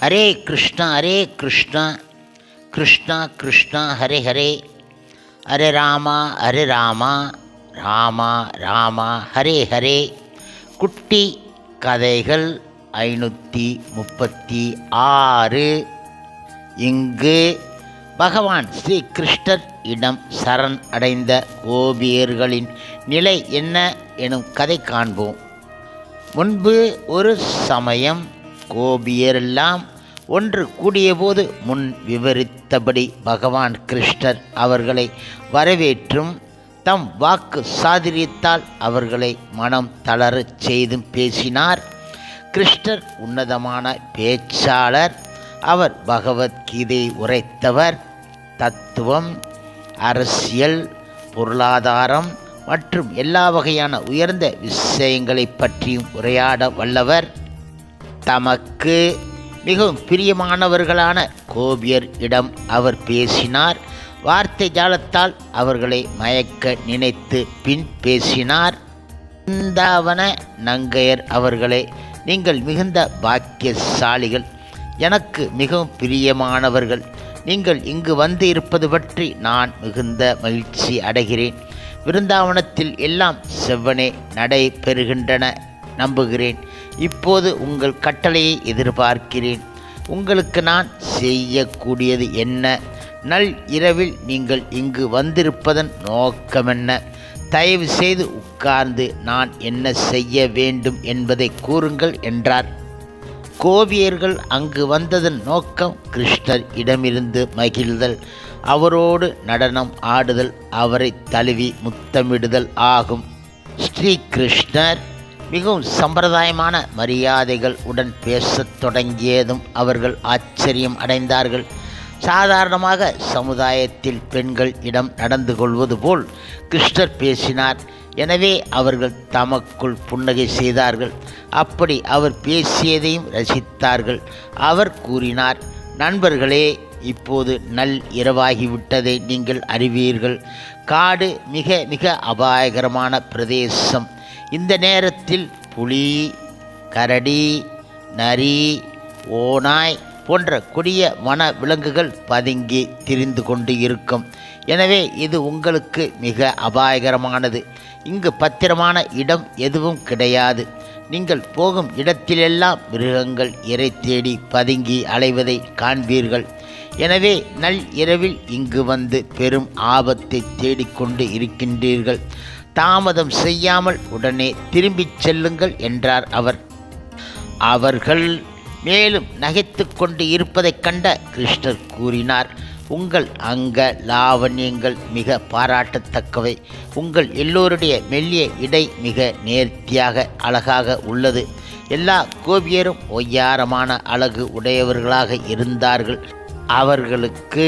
ஹரே கிருஷ்ணா ஹரே கிருஷ்ணா கிருஷ்ணா கிருஷ்ணா ஹரே ஹரே, ஹரே ராமா ராமா ராமா ஹரே ஹரே. குட்டி கதைகள் 536. இங்கு பகவான் ஸ்ரீ கிருஷ்ணர் இடம் சரண் அடைந்த கோபியர்களின் நிலை என்ன எனும் கதை காண்போம். முன்பு ஒரு சமயம் கோபியரெல்லாம் ஒன்று கூடியபோது முன் விவரித்தபடி பகவான் கிருஷ்ணர் அவர்களை வரவேற்றும் தம் வாக்கு சாதுரியத்தால் அவர்களை மனம் தளரச் செய்தும் பேசினார். கிருஷ்ணர் உன்னதமான பேச்சாளர். அவர் பகவத்கீதை உரைத்தவர். தத்துவம், அரசியல், பொருளாதாரம் மற்றும் எல்லா வகையான உயர்ந்த விஷயங்களை பற்றியும் உரையாட வல்லவர். தமக்கு மிகவும் பிரியமானவர்களான கோபியர் இடம் அவர் பேசினார். வார்த்தை ஜாலத்தால் அவர்களை மயக்க நினைத்து பின் பேசினார். பிருந்தாவன நங்கையர் அவர்களே, நீங்கள் மிகுந்த பாக்கியசாலிகள், எனக்கு மிகவும் பிரியமானவர்கள். நீங்கள் இங்கு வந்து இருப்பது பற்றி நான் மிகுந்த மகிழ்ச்சி அடைகிறேன். விருந்தாவனத்தில் எல்லாம் செவ்வனே நடைபெறுகின்றன நம்புகிறேன். இப்போது உங்கள் கட்டளையை எதிர்பார்க்கிறேன். உங்களுக்கு நான் செய்யக்கூடியது என்ன? நள் இரவில் நீங்கள் இங்கு வந்திருப்பதன் நோக்கமென்ன? தயவு செய்து உட்கார்ந்து நான் என்ன செய்ய வேண்டும் என்பதை கூறுங்கள் என்றார். கோபியர்கள் அங்கு வந்ததன் நோக்கம் கிருஷ்ணர் இடமிருந்து மகிழ்தல், அவரோடு நடனம் ஆடுதல், அவரை தழுவி முத்தமிடுதல் ஆகும். ஸ்ரீ கிருஷ்ணர் மிகவும் சம்பிரதாயமான மரியாதைகள் உடன் பேசத் தொடங்கியதும் அவர்கள் ஆச்சரியம் அடைந்தார்கள். சாதாரணமாக சமுதாயத்தில் பெண்கள் இடம் நடந்து கொள்வது போல் கிருஷ்ணர் பேசினார். எனவே அவர்கள் தமக்குள் புன்னகை செய்தார்கள். அப்படி அவர் பேசியதையும் ரசித்தார்கள். அவர் கூறினார், நண்பர்களே, இப்போது நள் இரவாகிவிட்டதை நீங்கள் அறிவீர்கள். காடு மிக மிக அபாயகரமான பிரதேசம். இந்த நேரத்தில் புலி, கரடி, நரி, ஓநாய் போன்ற கொடிய வன விலங்குகள் பதுங்கி திரிந்து கொண்டு இருக்கும். எனவே இது உங்களுக்கு மிக அபாயகரமானது. இங்கு பத்திரமான இடம் எதுவும் கிடையாது. நீங்கள் போகும் இடத்திலெல்லாம் மிருகங்கள் இரை தேடி பதுங்கி அலைவதை காண்பீர்கள். எனவே நள் இரவில் இங்கு வந்து பெரும் ஆபத்தை தேடிக்கொண்டு இருக்கின்றீர்கள். தாமதம் செய்யாமல் உடனே திரும்பிச் செல்லுங்கள் என்றார் அவர். அவர்கள் மேலும் நகைத்து கொண்டு இருப்பதைக் கண்ட கிருஷ்ணர் கூறினார், உங்கள் அங்க லாவண்யங்கள் மிக பாராட்டத்தக்கவை. உங்கள் எல்லோருடைய மெல்லிய இடை மிக நேர்த்தியாக அழகாக உள்ளது. எல்லா கோபியரும் ஒய்யாரமான அழகு உடையவர்களாக இருந்தார்கள். அவர்களுக்கு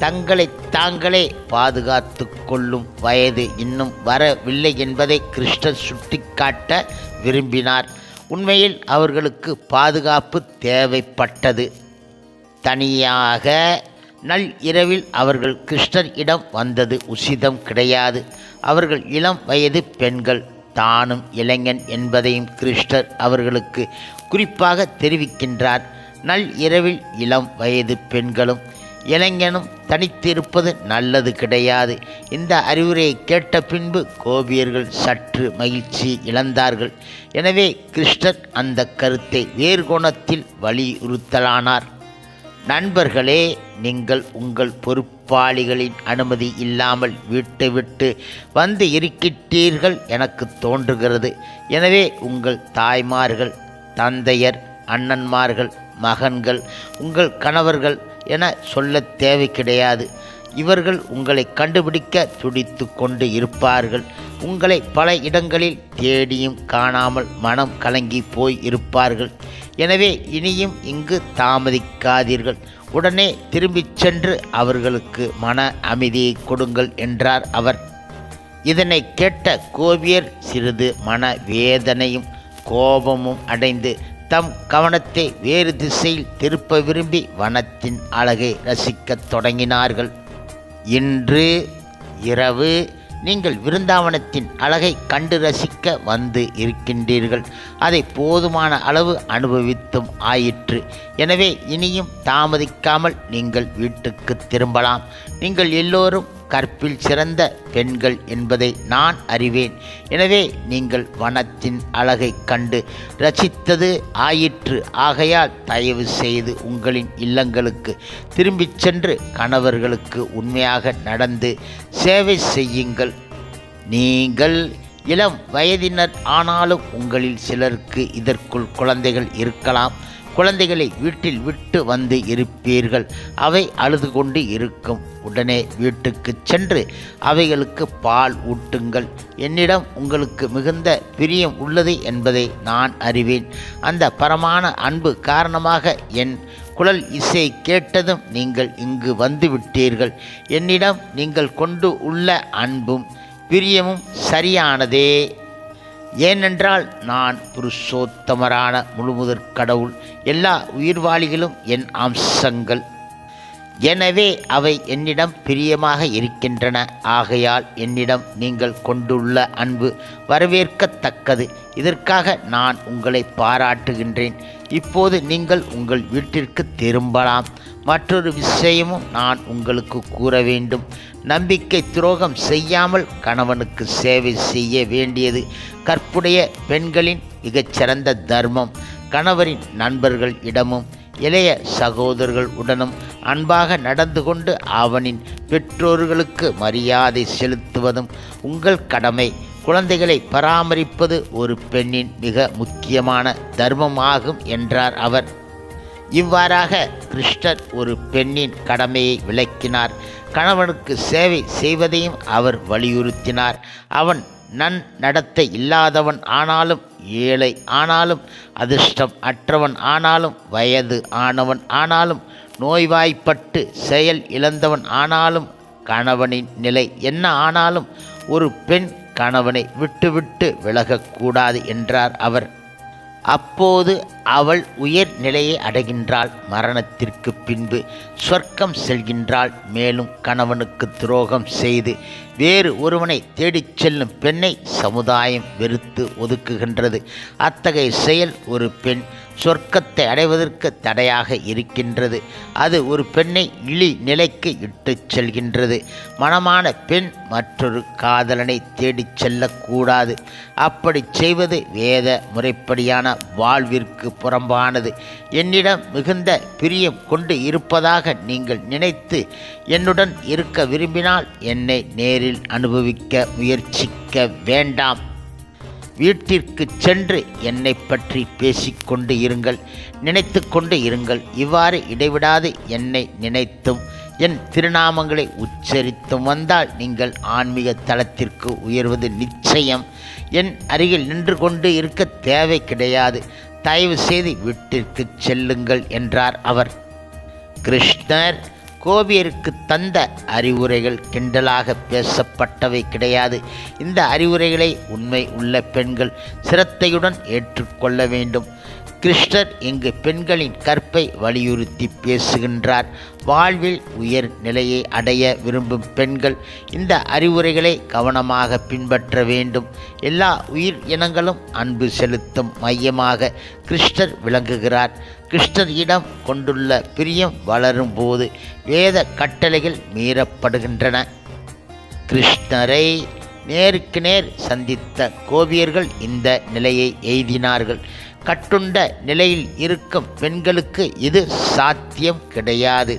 தங்களை தாங்களே பாதுகாத்து கொள்ளும் வயது இன்னும் வரவில்லை என்பதை கிருஷ்ணர் சுட்டிக்காட்ட விரும்பினார். உண்மையில் அவர்களுக்கு பாதுகாப்பு தேவைப்பட்டது. தனியாக நள் இரவில் அவர்கள் கிருஷ்ணர் இடம் வந்தது உசிதம் கிடையாது. அவர்கள் இளம் வயது பெண்கள், தானும் இளைஞன் என்பதையும் கிருஷ்ணர் அவர்களுக்கு குறிப்பாக தெரிவிக்கின்றார். நள் இரவில் இளம் வயது பெண்களும் இளைஞனும் தனித்திருப்பது நல்லது கிடையாது. இந்த அறிவுரையை கேட்ட பின்பு கோபியர்கள் சற்று மகிழ்ச்சி இழந்தார்கள். எனவே கிருஷ்ணர் அந்த கருத்தை வேறு கோணத்தில் வலியுறுத்தலானார். நண்பர்களே, நீங்கள் உங்கள் பொறுப்பாளிகளின் அனுமதி இல்லாமல் வீட்டை விட்டு வந்து இருக்கின்றீர்கள் எனக்கு தோன்றுகிறது. எனவே உங்கள் தாய்மார்கள், தந்தையர், அண்ணன்மார்கள், மகன்கள், உங்கள் கணவர்கள் என சொல்ல தேவை கிடையாது. இவர்கள் உங்களை கண்டுபிடிக்க துடித்து கொண்டு இருப்பார்கள். உங்களை பல இடங்களில் தேடியும் காணாமல் மனம் கலங்கி போய் இருப்பார்கள். எனவே இனியும் இங்கு தாமதிக்காதீர்கள். உடனே திரும்பிச் சென்று அவர்களுக்கு மன அமைதியை கொடுங்கள் என்றார் அவர். இதனை கேட்ட கோபியர் சிறிது மன வேதனையும் கோபமும் அடைந்து தம் கவனத்தை வேறு திசையில் திருப்ப விரும்பி வனத்தின் அழகை ரசிக்கத் தொடங்கினார்கள். இன்று இரவு நீங்கள் விருந்தாவனத்தின் அழகை கண்டு ரசிக்க வந்து இருக்கின்றீர்கள். அதை போதுமான அளவு அனுபவித்தும் ஆயிற்று. எனவே இனியும் தாமதிக்காமல் நீங்கள் வீட்டுக்கு திரும்பலாம். நீங்கள் எல்லோரும் கற்பில் சிறந்த பெண்கள் என்பதை நான் அறிவேன். எனவே நீங்கள் வனத்தின் அழகை கண்டு ரசித்தது ஆயிற்று. ஆகையால் தயவு செய்து உங்களின் இல்லங்களுக்கு திரும்பிச் சென்று கணவர்களுக்கு உண்மையாக நடந்து சேவை செய்யுங்கள். நீங்கள் இளம் வயதினர் ஆனாலும் உங்களில் சிலருக்கு இதற்குள் குழந்தைகள் இருக்கலாம். குழந்தைகளை வீட்டில் விட்டு வந்து இருப்பீர்கள். அவை அழுது கொண்டு இருக்கும். உடனே வீட்டுக்கு சென்று அவைகளுக்கு பால் ஊட்டுங்கள். என்னிடம் உங்களுக்கு மிகுந்த பிரியம் உள்ளது என்பதை நான் அறிவேன். அந்த பரமான அன்பு காரணமாக என் குழல் இசை கேட்டதும் நீங்கள் இங்கு வந்து விட்டீர்கள். என்னிடம் நீங்கள் கொண்டு உள்ள அன்பும் பிரியமும் சரியானதே. ஏனென்றால் நான் புருஷோத்தமரான முழுமுதற் கடவுள். எல்லா உயிர்வாளிகளும் என் அம்சங்கள். எனவே அவை என்னிடம் பிரியமாக இருக்கின்றன. ஆகையால் என்னிடம் நீங்கள் கொண்டுள்ள அன்பு வரவேற்கத்தக்கது. இதற்காக நான் உங்களை பாராட்டுகின்றேன். இப்போது நீங்கள் உங்கள் வீட்டிற்கு திரும்பலாம். மற்றொரு விஷயமும் நான் உங்களுக்கு கூற வேண்டும். நம்பிக்கை துரோகம் செய்யாமல் கணவனுக்கு சேவை செய்ய வேண்டியது கற்புடைய பெண்களின் மிகச்சிறந்த தர்மம். கணவரின் நண்பர்கள் இடமும் இளைய சகோதரர்கள் உடனும் அன்பாக நடந்து கொண்டு அவனின் பெற்றோர்களுக்கு மரியாதை செலுத்துவதும் உங்கள் கடமை. குழந்தைகளை பராமரிப்பது ஒரு பெண்ணின் மிக முக்கியமான தர்மமாகும் என்றார் அவர். இவ்வாறாக கிருஷ்ணர் ஒரு பெண்ணின் கடமையை விளக்கினார். கணவனுக்கு சேவை செய்வதையும் அவர் வலியுறுத்தினார். அவன் நடத்தை இல்லாதவன் ஆனாலும், ஏழை ஆனாலும், அதிர்ஷ்டம் அற்றவன் ஆனாலும், வயது ஆனவன் ஆனாலும், நோய்வாய்ப்பட்டு செயல் இழந்தவன் ஆனாலும், கணவனின் நிலை என்ன ஆனாலும் ஒரு பெண் கணவனை விட்டுவிட்டு விலகக்கூடாது என்றார் அவர். அப்போது அவள் உயர் நிலையை அடைகின்றாள். மரணத்திற்கு பின்பு சொர்க்கம் செல்கின்றாள். மேலும் கணவனுக்கு துரோகம் செய்து வேறு ஒருவனை தேடிச் செல்லும் பெண்ணை சமுதாயம் வெறுத்து ஒதுக்குகின்றது. அத்தகைய செயல் ஒரு பெண் சொர்க்கத்தை அடைவதற்கு தடையாக இருக்கின்றது. அது ஒரு பெண்ணை இழி நிலைக்கு இட்டுச் செல்கின்றது. மணமான பெண் மற்றொரு காதலனை தேடிச் செல்லக்கூடாது. அப்படி செய்வது வேத முறைப்படியான வாழ்விற்கு புறம்பானது. என்னிடம் மிகுந்த பிரியம் கொண்டு இருப்பதாக நீங்கள் நினைத்து என்னுடன் இருக்க விரும்பினால் என்னை நேரில் அனுபவிக்க முயற்சிக்க வேண்டாம். வீட்டிற்கு சென்று என்னை பற்றி பேசிக்கொண்டு இருங்கள், நினைத்து கொண்டு இருங்கள். இவ்வாறு இடைவிடாது என்னை நினைத்தும் என் திருநாமங்களை உச்சரித்தும் வந்தால் நீங்கள் ஆன்மீக தளத்திற்கு உயர்வது நிச்சயம். என் அருகில் நின்று கொண்டு இருக்க தேவை கிடையாது. தயவு செய்து வீட்டிற்கு செல்லுங்கள் என்றார் அவர். கிருஷ்ணர் கோபியருக்கு தந்த அறிவுரைகள் கிண்டலாக பேசப்பட்டவை கிடையாது. இந்த அறிவுரைகளை உண்மை உள்ள பெண்கள் சிரத்தையுடன் ஏற்றுக்கொள்ள வேண்டும். கிருஷ்ணர் இங்கு பெண்களின் கற்பை வலியுறுத்தி பேசுகின்றார். வாழ்வில் உயர் நிலையை அடைய விரும்பும் பெண்கள் இந்த அறிவுரைகளை கவனமாக பின்பற்ற வேண்டும். எல்லா உயிர் இனங்களும் அன்பு செலுத்தும் மையமாக கிருஷ்ணர் விளங்குகிறார். கிருஷ்ணர் இடம் கொண்டுள்ள பிரியம் வளரும் போது வேத கட்டளைகள் மீறப்படுகின்றன. கிருஷ்ணரை நேருக்கு நேர் சந்தித்த கோபியர்கள் இந்த நிலையை எய்தினார்கள். கட்டுண்ட நிலையில் இருக்கும் பெண்களுக்கு இது சாத்தியம் கிடையாது.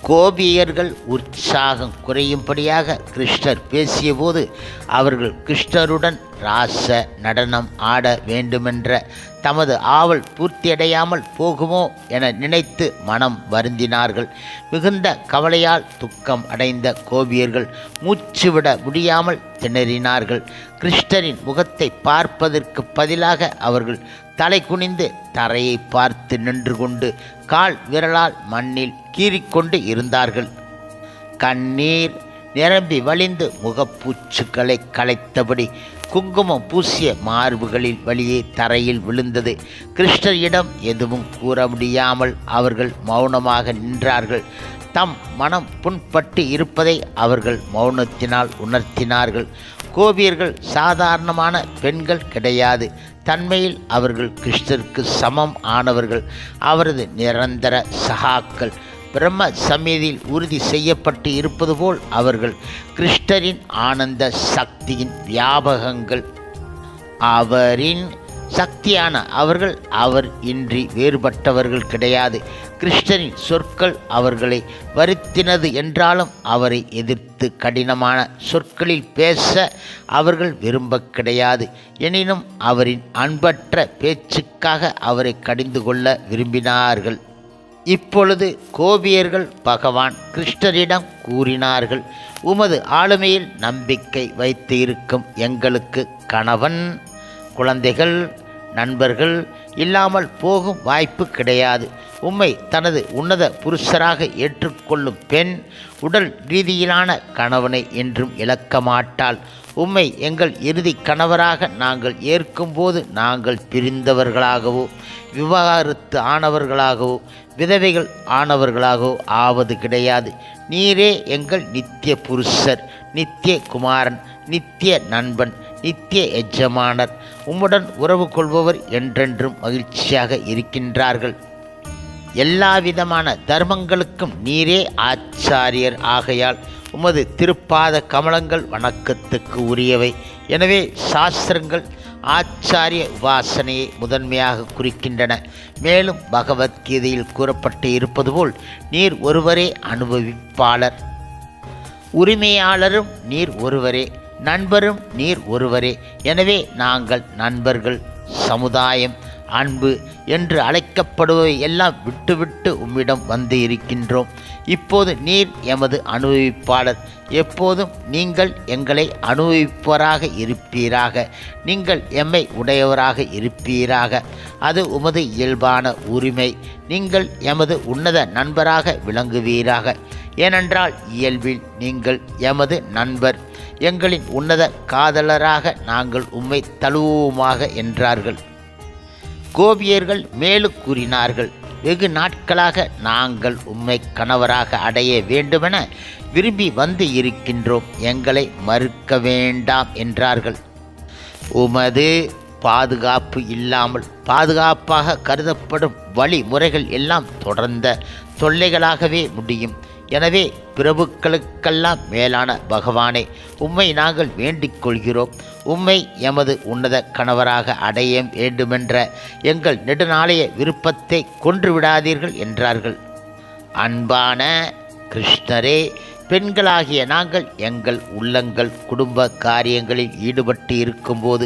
கோபியர்கள் உற்சாகம் குறையும்படியாக கிருஷ்ணர் பேசியபோது அவர்கள் கிருஷ்ணருடன் ராச நடனம் ஆட வேண்டுமென்ற தமது ஆவல் பூர்த்தியடையாமல் போகுமோ என நினைத்து மனம் வருந்தினார்கள். மிகுந்த கவலையால் துக்கம் அடைந்த கோபியர்கள் மூச்சுவிட முடியாமல் திணறினார்கள். கிருஷ்ணரின் முகத்தை பார்ப்பதற்கு பதிலாக அவர்கள் தலை குனிந்து தரையை பார்த்து நின்று கொண்டு கால் விரலால் மண்ணில் கீறிக்கொண்டு இருந்தார்கள். கண்ணீர் நிரம்பி வழிந்து முகப்பூச்சுக்களை களைத்தபடி குங்குமம் பூசிய மார்புகளில் வழியே தரையில் விழுந்தது. கிருஷ்ணரிடம் எதுவும் கூற முடியாமல் அவர்கள் மௌனமாக நின்றார்கள். தம் மனம் புண்பட்டு இருப்பதை அவர்கள் மௌனத்தினால் உணர்த்தினார்கள். கோபியர்கள் சாதாரணமான பெண்கள் கிடையாது. தன்மையில் அவர்கள் கிருஷ்ணருக்கு சமம் ஆனவர்கள். அவரது நிரந்தர சகாக்கள். பிரம்ம சமீதியில் உறுதி செய்யப்பட்டு இருப்பது போல் அவர்கள் கிருஷ்ணரின் ஆனந்த சக்தியின் வியாபகங்கள். அவரின் சக்தியான அவர்கள் அவர் இன்றி வேறுபட்டவர்கள் கிடையாது. கிருஷ்ணரின் சொற்கள் அவர்களை வருத்தினது என்றாலும் அவரை எதிர்த்து கடினமான சொற்களில் பேச அவர்கள் விரும்ப கிடையாது. எனினும் அவரின் அன்பற்ற பேச்சுக்காக அவரை கடிந்து கொள்ள விரும்பினார்கள். இப்பொழுது கோபியர்கள் பகவான் கிருஷ்ணரிடம் கூறினார்கள், உமது ஆளுமையில் நம்பிக்கை வைத்து இருக்கும் எங்களுக்கு கணவன், குழந்தைகள், நண்பர்கள் இல்லாமல் போகும் வாய்ப்பு கிடையாது. உம்மை தனது உன்னத புருஷராக ஏற்றுக்கொள்ளும் பெண் உடல் ரீதியிலான கணவனை என்றும் இழக்க மாட்டாள். உம்மை எங்கள் இறுதி கணவராக நாங்கள் ஏற்கும்போது நாங்கள் பிரிந்தவர்களாகவோ விவாகரத்து ஆனவர்களாகவோ விதவைகள் ஆனவர்களாகவோ ஆவது கிடையாது. நீரே எங்கள் நித்திய புருஷர், நித்திய குமாரன், நித்திய நண்பன், நித்திய எஜமானர். உம்முடன் உறவு கொள்பவர் என்றென்றும் மகிழ்ச்சியாக இருக்கின்றார்கள். எல்லாவிதமான தர்மங்களுக்கும் நீரே ஆச்சாரியர் ஆகையால் உமது திருப்பாத கமலங்கள் வணக்கத்துக்கு உரியவை. எனவே சாஸ்திரங்கள் ஆச்சாரிய உபாசனையை முதன்மையாக குறிக்கின்றன. மேலும் பகவத்கீதையில் கூறப்பட்டு இருப்பது போல் நீர் ஒருவரே அனுபவிப்பாளர், உரிமையாளரும் நீர் ஒருவரே, நண்பரும் நீர் ஒருவரே. எனவே நாங்கள் நண்பர்கள், சமுதாயம், அன்பு என்று அழைக்கப்படுவதை எல்லாம் விட்டுவிட்டு உம்மிடம் வந்து இருக்கின்றோம். இப்போது நீர் எமது அனுபவிப்பாளர். எப்போதும் நீங்கள் எங்களை அனுபவிப்பவராக இருப்பீராக. நீங்கள் எம்மை உடையவராக இருப்பீராக. அது உமது இயல்பான உரிமை. நீங்கள் எமது உன்னத நண்பராக விளங்குவீராக. ஏனென்றால் இயல்பில் நீங்கள் எமது நண்பர். எங்களின் உன்னத காதலராக நாங்கள் உம்மை தழுவுவோமாக என்றார்கள். கோபியர்கள் மேலும் கூறினார்கள், வெகு நாட்களாக நாங்கள் உம்மை கணவராக அடைய வேண்டுமென விரும்பி வந்து இருக்கின்றோம். எங்களை மறுக்க வேண்டாம் என்றார்கள். உமது பாதுகாப்பு இல்லாமல் பாதுகாப்பாக கருதப்படும் வழிமுறைகள் எல்லாம் தொடர்ந்த தொல்லைகளாகவே முடியும். எனவே பிரபுக்களுக்கெல்லாம் மேலான பகவானே, உம்மை நாங்கள் வேண்டிக் கொள்கிறோம். உம்மை எமது உன்னத கணவராக அடைய வேண்டுமென்ற எங்கள் நெடுநாளைய விருப்பத்தை கொன்றுவிடாதீர்கள் என்றார்கள். அன்பான கிருஷ்ணரே, பெண்களாகிய நாங்கள் எங்கள் உள்ளங்கள் குடும்ப காரியங்களில் ஈடுபட்டு இருக்கும்போது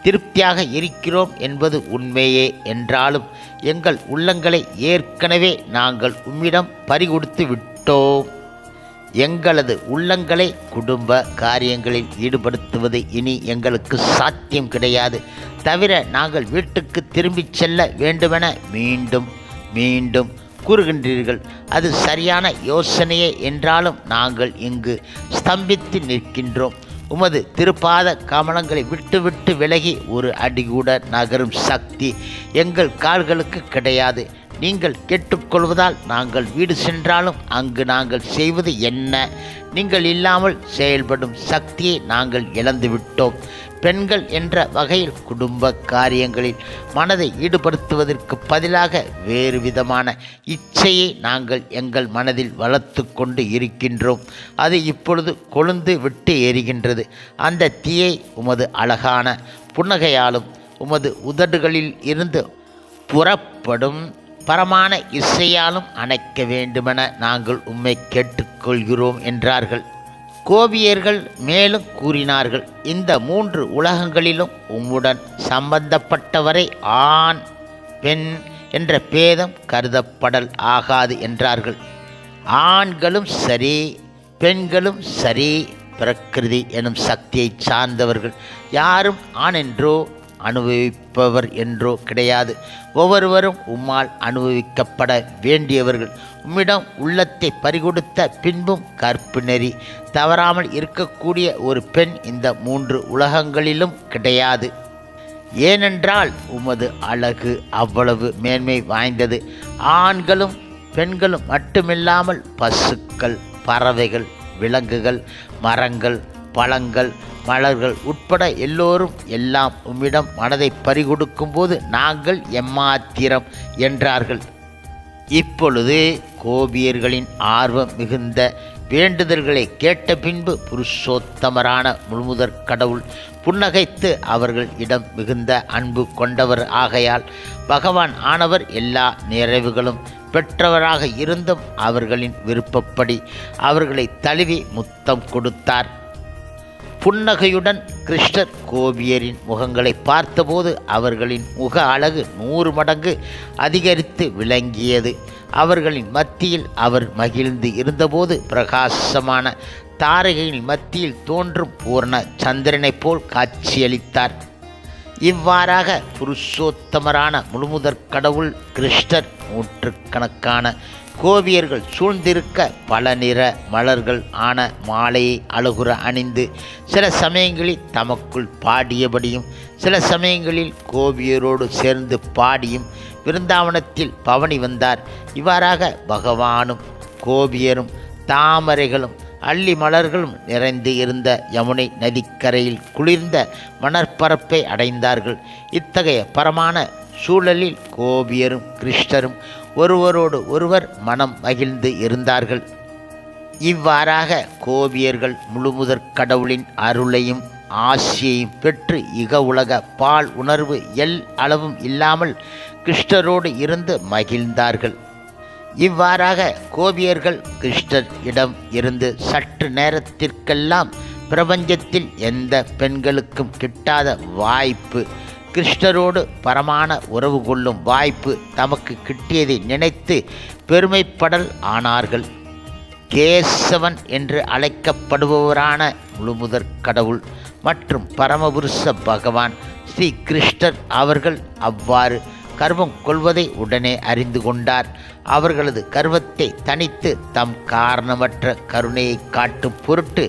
திருப்தியாக இருக்கிறோம் என்பது உண்மையே என்றாலும் எங்கள் உள்ளங்களை ஏற்கனவே நாங்கள் உம்மிடம் பறிகொடுத்து விட்டோம். எங்களது உள்ளங்களை குடும்ப காரியங்களில் ஈடுபடுத்துவது இனி எங்களுக்கு சாத்தியம் கிடையாது. தவிர நாங்கள் வீட்டுக்கு திரும்பிச் செல்ல வேண்டுமென மீண்டும் மீண்டும் கூறுகின்றீர்கள். அது சரியான யோசனையே என்றாலும் நாங்கள் இங்கு ஸ்தம்பித்து நிற்கின்றோம். உமது திருப்பாத கமலங்களை விட்டு விலகி ஒரு அடிகூட நகரும் சக்தி எங்கள் கால்களுக்கு கிடையாது. நீங்கள் கேட்டுக்கொள்வதால் நாங்கள் வீடு சென்றாலும் அங்கு நாங்கள் செய்வது என்ன? நீங்கள் இல்லாமல் செயல்படும் சக்தியை நாங்கள் இழந்துவிட்டோம். பெண்கள் என்ற வகையில் குடும்ப காரியங்களில் மனதை ஈடுபடுத்துவதற்கு பதிலாக வேறு விதமான இச்சையை நாங்கள் எங்கள் மனதில் வளர்த்து கொண்டு இருக்கின்றோம். அது இப்பொழுது கொழுந்து விட்டு எரிகின்றது. அந்த தீயை உமது அழகான புன்னகையாலும் உமது உதடுகளில் இருந்து புறப்படும் பரமான இசையாலும் அணைக்க வேண்டுமென நாங்கள் உம்மை கேட்டுக்கொள்கிறோம் என்றார்கள். கோபியர்கள் மேலும் கூறினார்கள், இந்த 3 உலகங்களிலும் உம்முடன் சம்பந்தப்பட்டவரை ஆண் பெண் என்ற பேதம் கருதப்படல் ஆகாது என்றார்கள். ஆண்களும் சரி பெண்களும் சரி பிரகிருதி எனும் சக்தியை சார்ந்தவர்கள். யாரும் ஆண் என்றோ அனுபவிப்பவர் என்றோ கிடையாது. ஒவ்வொருவரும் உம்மால் அனுபவிக்கப்பட வேண்டியவர்கள். உம்மிடம் உள்ளத்தை பறிகொடுத்த பின்பும் கற்பு நெறி தவறாமல் இருக்கக்கூடிய ஒரு பெண் இந்த 3 உலகங்களிலும் கிடையாது. ஏனென்றால் உமது அழகு அவ்வளவு மேன்மை வாய்ந்தது. ஆண்களும் பெண்களும் மட்டுமில்லாமல் பசுக்கள், பறவைகள், விலங்குகள், மரங்கள், பழங்கள், மலர்கள் உட்பட எல்லோரும் எல்லாம் உம்மிடம் மனதை பறிகொடுக்கும் போது நாங்கள் எம்மாத்திரம் என்றார்கள். இப்பொழுது கோபியர்களின் ஆர்வம் மிகுந்த வேண்டுதல்களை கேட்ட பின்பு புருஷோத்தமரான முழுமுதற் கடவுள் புன்னகைத்து அவர்கள் இடம் மிகுந்த அன்பு கொண்டவர் ஆகையால் பகவான் ஆனவர் எல்லா நிறைவுகளும் பெற்றவராக இருந்தும் அவர்களின் விருப்பப்படி அவர்களை தழுவி முத்தம் கொடுத்தார். புன்னகையுடன் கிருஷ்ணர் கோபியரின் முகங்களை பார்த்தபோது அவர்களின் முக அழகு 100 மடங்கு அதிகரித்து விளங்கியது. அவர்களின் மத்தியில் அவர் மகிழ்ந்து இருந்தபோது பிரகாசமான தாரகையின் மத்தியில் தோன்றும் பூர்ண சந்திரனைப் போல் காட்சியளித்தார். இவ்வாறாக புருஷோத்தமரான முழுமுதற் கடவுள் கிருஷ்ணர் நூற்றுக்கணக்கான கோபியர்கள் சூழ்ந்திருக்க பல நிற மலர்கள் ஆன மாலையை அழகுற அணிந்து சில சமயங்களில் தமக்குள் பாடியபடியும் சில சமயங்களில் கோபியரோடு சேர்ந்து பாடியும் விருந்தாவனத்தில் பவனி வந்தார். இவ்வாறாக பகவானும் கோபியரும் தாமரைகளும் அள்ளி மலர்களும் நிறைந்து இருந்த யமுனை நதிக்கரையில் குளிர்ந்த மணற்பரப்பை அடைந்தார்கள். இத்தகைய பரமான சூழலில் கோபியரும் கிருஷ்ணரும் ஒருவரோடு ஒருவர் மனம் மகிழ்ந்து இருந்தார்கள். இவ்வாறாக கோபியர்கள் முழுமுதற் கடவுளின் அருளையும் ஆசியையும் பெற்று இக உலக பால் உணர்வு அளவும் இல்லாமல் கிருஷ்ணரோடு இருந்து மகிழ்ந்தார்கள். இவ்வாறாக கோபியர்கள் கிருஷ்ணர் இடம் இருந்து சற்று நேரத்திற்கெல்லாம் பிரபஞ்சத்தில் எந்த பெண்களுக்கும் கிட்டாத வாய்ப்பு, கிருஷ்ணரோடு பரமான உறவு கொள்ளும் வாய்ப்பு தமக்கு கிட்டியதை நினைத்து பெருமைப்படல் ஆனார்கள். கேசவன் என்று அழைக்கப்படுபவரான முழுமுதற் கடவுள் மற்றும் பரமபுருஷ பகவான் ஸ்ரீ கிருஷ்ணர் அவர்கள் அவ்வாறு கர்வம் கொள்வதை உடனே அறிந்து கொண்டார். அவர்களது கர்வத்தை தணித்து தம் காரணமற்ற கருணையை காட்டும் பொருட்டு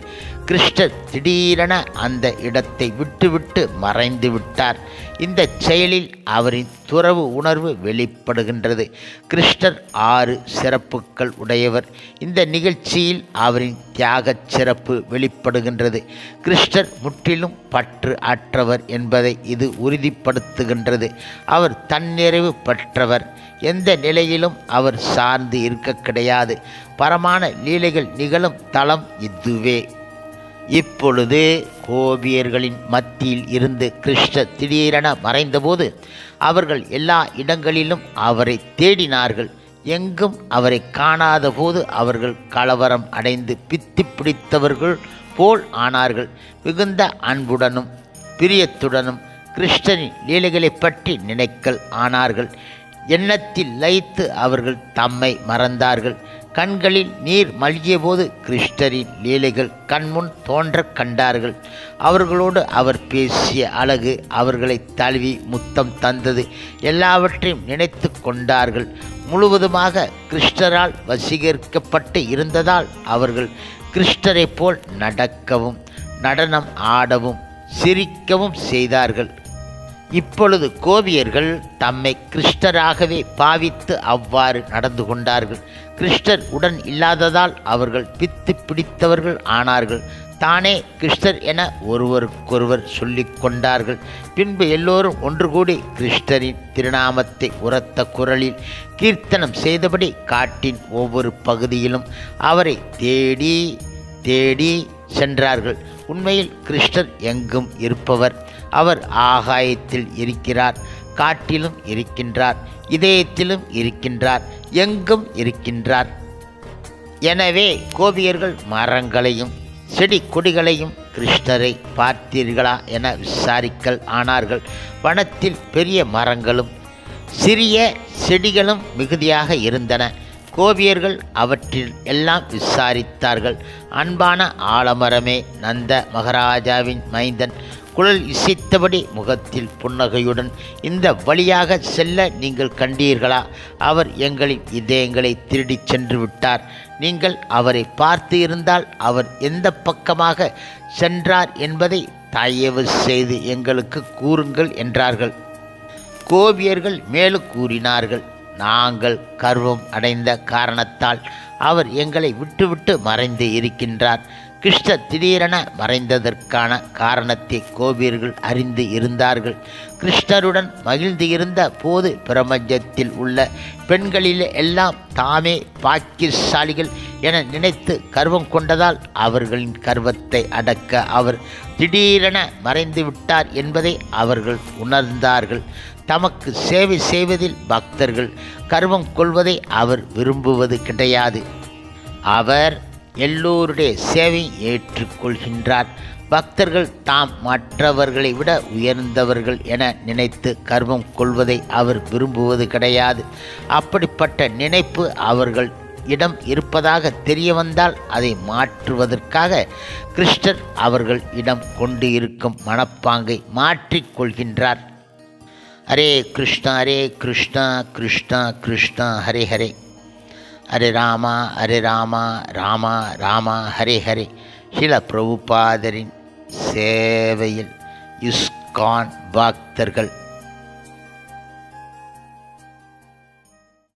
கிருஷ்ணர் திடீரென அந்த இடத்தை விட்டுவிட்டு மறைந்து விட்டார். இந்த செயலில் அவரின் துறவு உணர்வு வெளிப்படுகின்றது. கிருஷ்ணர் 6 சிறப்புகள் உடையவர். இந்த நிகழ்ச்சியில் அவரின் தியாகச் சிறப்பு வெளிப்படுகின்றது. கிருஷ்ணர் முற்றிலும் பற்று அற்றவர் என்பதை இது உறுதிப்படுத்துகின்றது. அவர் தன்னிறைவு பெற்றவர். எந்த நிலையிலும் அவர் சார்ந்து இருக்க கிடையாது. பரமான லீலைகள் நிகழும் தலம் இதுவே. இப்பொழுது கோபியர்களின் மத்தியில் இருந்து கிருஷ்ணர் திடீரென மறைந்தபோது அவர்கள் எல்லா இடங்களிலும் அவரை தேடினார்கள். எங்கும் அவரை காணாத போது அவர்கள் கலவரம் அடைந்து பித்தி பிடித்தவர்கள் போல் ஆனார்கள். மிகுந்த அன்புடனும் பிரியத்துடனும் கிருஷ்ணரின் லீலைகளை பற்றி நினைக்கல் ஆனார்கள். எண்ணத்தில் லயித்து அவர்கள் தம்மை மறந்தார்கள். கண்களில் நீர் மல்கிய போது கிருஷ்ணரின் லீலைகள் கண்முன் தோன்ற கண்டார்கள். அவர்களோடு அவர் பேசிய அழகு அவர்களை தழுவி முத்தம் தந்தது. எல்லாவற்றையும் நினைத்து கொண்டார்கள். முழுவதுமாக கிருஷ்ணரால் வசீகரிக்கப்பட்டு இருந்ததால் அவர்கள் கிருஷ்ணரை போல் நடக்கவும் நடனம் ஆடவும் சிரிக்கவும் செய்தார்கள். இப்பொழுது கோபியர்கள் தம்மை கிருஷ்ணராகவே பாவித்து அவ்வாறு நடந்து கொண்டார்கள். கிருஷ்ணர் உடன் இல்லாததால் அவர்கள் பித்து பிடித்தவர்கள் ஆனார்கள். தானே கிருஷ்ணர் என ஒருவருக்கொருவர் சொல்லிக் கொண்டார்கள். பின்பு எல்லோரும் ஒன்று கூடி கிருஷ்ணரின் திருநாமத்தை உரத்த குரலில் கீர்த்தனம் செய்தபடி காட்டின் ஒவ்வொரு பகுதியிலும் அவரை தேடி தேடி சென்றார்கள். உண்மையில் கிருஷ்ணர் எங்கும் இருப்பவர். அவர் ஆகாயத்தில் இருக்கிறார், காட்டிலும் இருக்கின்றார், இதயத்திலும் இருக்கின்றார், எங்கும் இருக்கின்றார். எனவே கோபியர்கள் மரங்களையும் செடி கொடிகளையும் கிருஷ்ணரை பார்த்தீர்களா என விசாரிக்கல் ஆனார்கள். வனத்தில் பெரிய மரங்களும் சிறிய செடிகளும் மிகுதியாக இருந்தன. கோபியர்கள் அவற்றில் எல்லாம் விசாரித்தார்கள். அன்பான ஆலமரமே, நந்த மகாராஜாவின் மைந்தன் குழல் இசைத்தபடி முகத்தில் புன்னகையுடன் இந்த வழியாக செல்ல நீங்கள் கண்டீர்களா? அவர் எங்களின் இதயங்களை திருடிச் சென்று விட்டார். நீங்கள் அவரை பார்த்து இருந்தால் அவர் எந்த பக்கமாக சென்றார் என்பதை தயவு செய்து எங்களுக்கு கூறுங்கள் என்றார்கள். கோபியர்கள் மேலும் கூறினார்கள், நாங்கள் கர்வம் அடைந்த காரணத்தால் அவர் எங்களை விட்டுவிட்டு மறைந்து இருக்கின்றார். கிருஷ்ணர் திடீரென மறைந்ததற்கான காரணத்தை கோபியர்கள் அறிந்து இருந்தார்கள். கிருஷ்ணருடன் மகிழ்ந்து இருந்த போது பிரபஞ்சத்தில் உள்ள பெண்களிலே எல்லாம் தாமே பாக்கியசாலிகள் என நினைத்து கர்வம் கொண்டதால் அவர்களின் கர்வத்தை அடக்க அவர் திடீரென மறைந்து விட்டார் என்பதை அவர்கள் உணர்ந்தார்கள். தமக்கு சேவை செய்வதில் பக்தர்கள் கர்வம் கொள்வதை அவர் விரும்புவது கிடையாது. அவர் எல்லோருடைய சேவையை ஏற்றுக்கொள்கின்றார். பக்தர்கள் தாம் மற்றவர்களை விட உயர்ந்தவர்கள் என நினைத்து கர்வம் கொள்வதை அவர் விரும்புவது கிடையாது. அப்படிப்பட்ட நினைப்பு அவர்கள் இடம் இருப்பதாக தெரிய வந்தால் அதை மாற்றுவதற்காக கிருஷ்ணர் அவர்கள் இடம் கொண்டு இருக்கும் மனப்பாங்கை மாற்றிக்கொள்கின்றார். ஹரே கிருஷ்ணா கிருஷ்ணா கிருஷ்ணா ஹரே ஹரே, ஹரே ராமா ராமா ராமா ஹரே ஹரே. சில பிரபுபாதரின் சேவையில் இஸ்கான் பக்தர்கள்